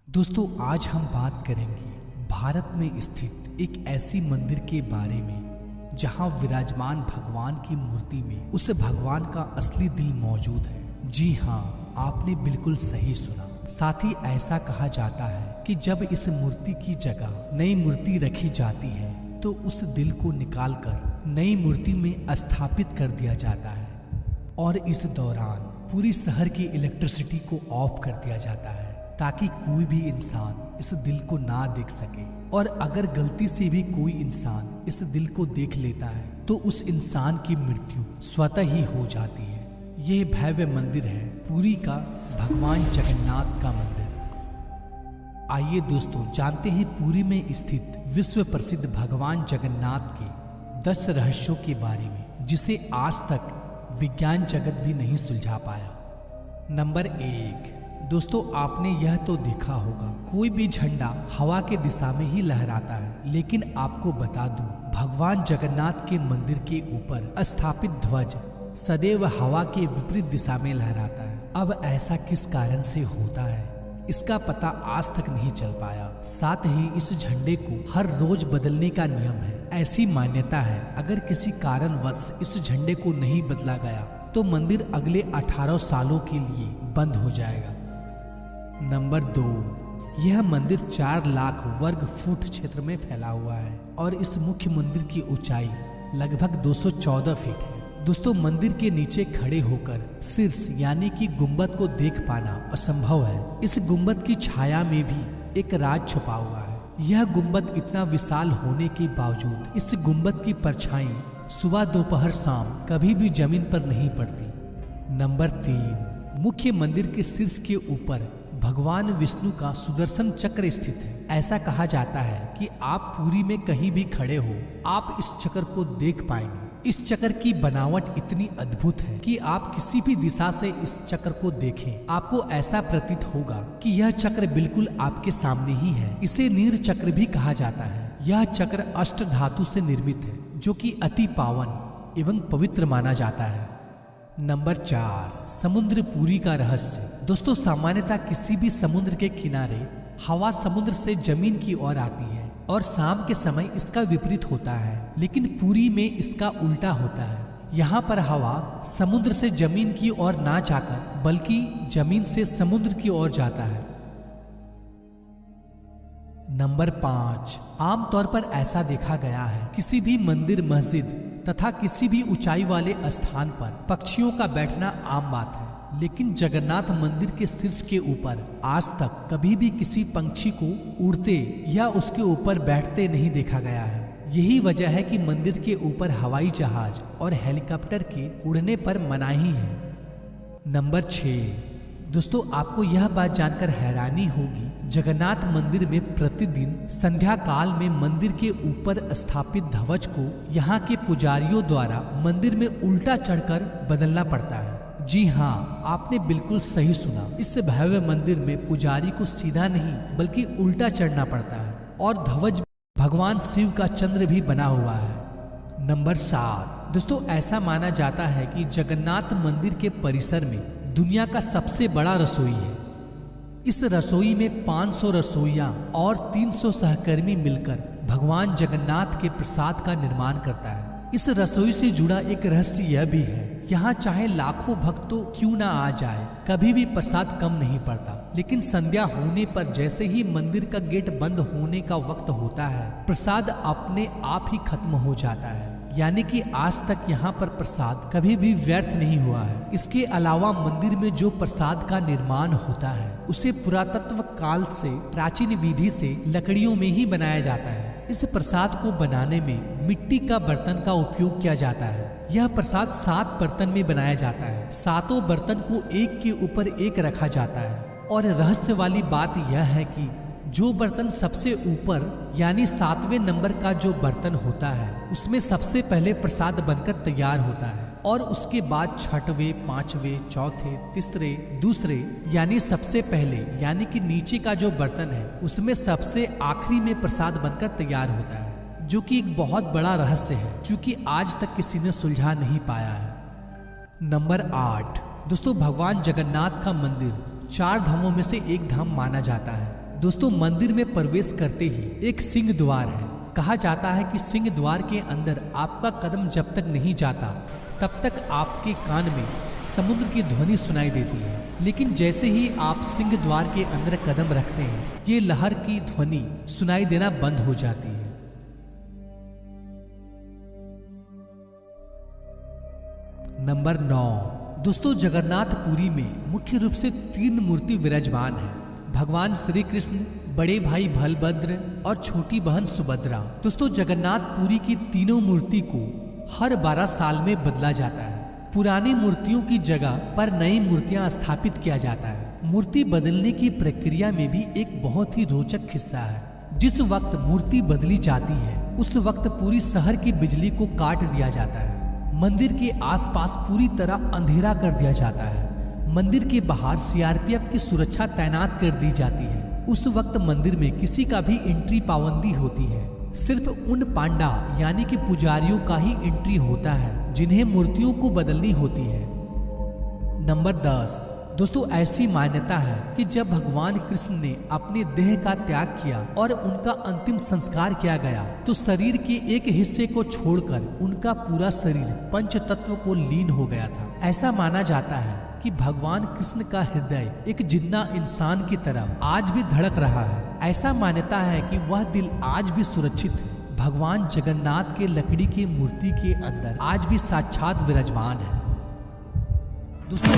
दोस्तों आज हम बात करेंगे भारत में स्थित एक ऐसी मंदिर के बारे में जहां विराजमान भगवान की मूर्ति में उस भगवान का असली दिल मौजूद है। जी हाँ, आपने बिल्कुल सही सुना। साथ ही ऐसा कहा जाता है कि जब इस मूर्ति की जगह नई मूर्ति रखी जाती है तो उस दिल को निकालकर नई मूर्ति में स्थापित कर दिया जाता है और इस दौरान पूरी शहर की इलेक्ट्रिसिटी को ऑफ कर दिया जाता है ताकि कोई भी इंसान इस दिल को ना देख सके। और अगर गलती से भी कोई इंसान इस दिल को देख लेता है तो उस इंसान की मृत्यु स्वतः ही हो जाती है। यह भव्य मंदिर है पुरी का भगवान जगन्नाथ का मंदिर। आइए दोस्तों जानते हैं पुरी में स्थित विश्व प्रसिद्ध भगवान जगन्नाथ के 10 रहस्यों के बारे में जिसे आज तक विज्ञान जगत भी नहीं सुलझा पाया। नंबर 1, दोस्तों आपने यह तो देखा होगा कोई भी झंडा हवा के दिशा में ही लहराता है, लेकिन आपको बता दूं भगवान जगन्नाथ के मंदिर के ऊपर स्थापित ध्वज सदैव हवा के विपरीत दिशा में लहराता है। अब ऐसा किस कारण से होता है इसका पता आज तक नहीं चल पाया। साथ ही इस झंडे को हर रोज बदलने का नियम है। ऐसी मान्यता है अगर किसी कारणवश इस झंडे को नहीं बदला गया तो मंदिर अगले 18 सालों के लिए बंद हो जाएगा। नंबर 2, यह मंदिर 4 लाख वर्ग फुट क्षेत्र में फैला हुआ है और इस मुख्य मंदिर की ऊंचाई लगभग 214 फीट है। दोस्तों मंदिर के नीचे खड़े होकर शीर्ष यानी कि गुंबद को देख पाना असंभव है। इस गुंबद की छाया में भी एक राज छुपा हुआ है। यह गुंबद इतना विशाल होने के बावजूद इस गुंबद की परछाई सुबह दोपहर शाम कभी भी जमीन पर नहीं पड़ती। नंबर 3, मुख्य मंदिर के शीर्ष के ऊपर भगवान विष्णु का सुदर्शन चक्र स्थित है। ऐसा कहा जाता है कि आप पुरी में कहीं भी खड़े हो आप इस चक्र को देख पाएंगे। इस चक्र की बनावट इतनी अद्भुत है कि आप किसी भी दिशा से इस चक्र को देखें आपको ऐसा प्रतीत होगा कि यह चक्र बिल्कुल आपके सामने ही है। इसे नीर चक्र भी कहा जाता है। यह चक्र अष्ट धातु से निर्मित है जो कि अति पावन एवं पवित्र माना जाता है। नंबर 4, समुद्र पुरी का रहस्य। दोस्तों सामान्यतः किसी भी समुद्र के किनारे हवा समुद्र से जमीन की ओर आती है और शाम के समय इसका विपरीत होता है, लेकिन पुरी में इसका उल्टा होता है। यहाँ पर हवा समुद्र से जमीन की ओर ना जाकर बल्कि जमीन से समुद्र की ओर जाता है। नंबर 5, आमतौर पर ऐसा देखा गया है किसी भी मंदिर मस्जिद तथा किसी भी ऊंचाई वाले स्थान पर पक्षियों का बैठना आम बात है, लेकिन जगन्नाथ मंदिर के शीर्ष के ऊपर आज तक कभी भी किसी पंछी को उड़ते या उसके ऊपर बैठते नहीं देखा गया है। यही वजह है कि मंदिर के ऊपर हवाई जहाज और हेलीकॉप्टर के उड़ने पर मनाही है। नंबर 6, दोस्तों आपको यह बात जानकर हैरानी होगी जगन्नाथ मंदिर में प्रतिदिन संध्या काल में मंदिर के ऊपर स्थापित ध्वज को यहाँ के पुजारियों द्वारा मंदिर में उल्टा चढ़कर बदलना पड़ता है। जी हाँ, आपने बिल्कुल सही सुना। इस भव्य मंदिर में पुजारी को सीधा नहीं बल्कि उल्टा चढ़ना पड़ता है और ध्वज भगवान शिव का चंद्र भी बना हुआ है। नंबर 7, दोस्तों ऐसा माना जाता है कि जगन्नाथ मंदिर के परिसर में दुनिया का सबसे बड़ा रसोई है। इस रसोई में 500 रसोइया और 300 सहकर्मी मिलकर भगवान जगन्नाथ के प्रसाद का निर्माण करता है। इस रसोई से जुड़ा एक रहस्य यह भी है, यहाँ चाहे लाखों भक्तों क्यों ना आ जाए कभी भी प्रसाद कम नहीं पड़ता। लेकिन संध्या होने पर जैसे ही मंदिर का गेट बंद होने का वक्त होता है प्रसाद अपने आप ही खत्म हो जाता है। यानी कि आज तक यहाँ पर प्रसाद कभी भी व्यर्थ नहीं हुआ है। इसके अलावा मंदिर में जो प्रसाद का निर्माण होता है उसे पुरातत्व काल से प्राचीन विधि से लकड़ियों में ही बनाया जाता है। इस प्रसाद को बनाने में मिट्टी का बर्तन का उपयोग किया जाता है। यह प्रसाद 7 बर्तन में बनाया जाता है। 7 बर्तन को एक के ऊपर एक रखा जाता है और रहस्य वाली बात यह है कि जो बर्तन सबसे ऊपर यानी 7वें नंबर का जो बर्तन होता है उसमें सबसे पहले प्रसाद बनकर तैयार होता है और उसके बाद 6वें, 5वें, चौथे, तीसरे, दूसरे यानी सबसे पहले यानी कि नीचे का जो बर्तन है उसमें सबसे आखिरी में प्रसाद बनकर तैयार होता है, जो कि एक बहुत बड़ा रहस्य है, क्योंकि आज तक किसी ने सुलझा नहीं पाया है। नंबर 8, दोस्तों भगवान जगन्नाथ का मंदिर 4 धामों में से एक धाम माना जाता है। दोस्तों मंदिर में प्रवेश करते ही एक सिंह द्वार है। कहा जाता है कि सिंह द्वार के अंदर आपका कदम जब तक नहीं जाता तब तक आपके कान में समुद्र की ध्वनि सुनाई देती है, लेकिन जैसे ही आप सिंह द्वार के अंदर कदम रखते हैं ये लहर की ध्वनि सुनाई देना बंद हो जाती है। नंबर 9। दोस्तों जगन्नाथपुरी में मुख्य रूप से 3 मूर्ति विराजमान है। भगवान श्री कृष्ण, बड़े भाई बलभद्र और छोटी बहन सुभद्रा। दोस्तों जगन्नाथपुरी की तीनों मूर्ति को हर 12 साल में बदला जाता है। पुरानी मूर्तियों की जगह पर नई मूर्तियां स्थापित किया जाता है। मूर्ति बदलने की प्रक्रिया में भी एक बहुत ही रोचक हिस्सा है। जिस वक्त मूर्ति बदली जाती है उस वक्त पूरी शहर की बिजली को काट दिया जाता है। मंदिर के आसपास पूरी तरह अंधेरा कर दिया जाता है। मंदिर के बाहर सीआरपीएफ की सुरक्षा तैनात कर दी जाती है। उस वक्त मंदिर में किसी का भी एंट्री पाबंदी होती है। सिर्फ उन पांडा यानी कि पुजारियों का ही एंट्री होता है जिन्हें मूर्तियों को बदलनी होती है। नंबर 10। दोस्तों ऐसी मान्यता है कि जब भगवान कृष्ण ने अपने देह का त्याग किया और उनका अंतिम संस्कार किया गया तो शरीर के एक हिस्से को छोड़कर उनका पूरा शरीर पंच तत्व को लीन हो गया था। ऐसा माना जाता है कि भगवान कृष्ण का हृदय एक जिंदा इंसान की तरह आज भी धड़क रहा है। ऐसा मान्यता है कि वह दिल आज भी सुरक्षित है। भगवान जगन्नाथ के लकड़ी की मूर्ति के अंदर आज भी साक्षात विराजमान है। दोस्तों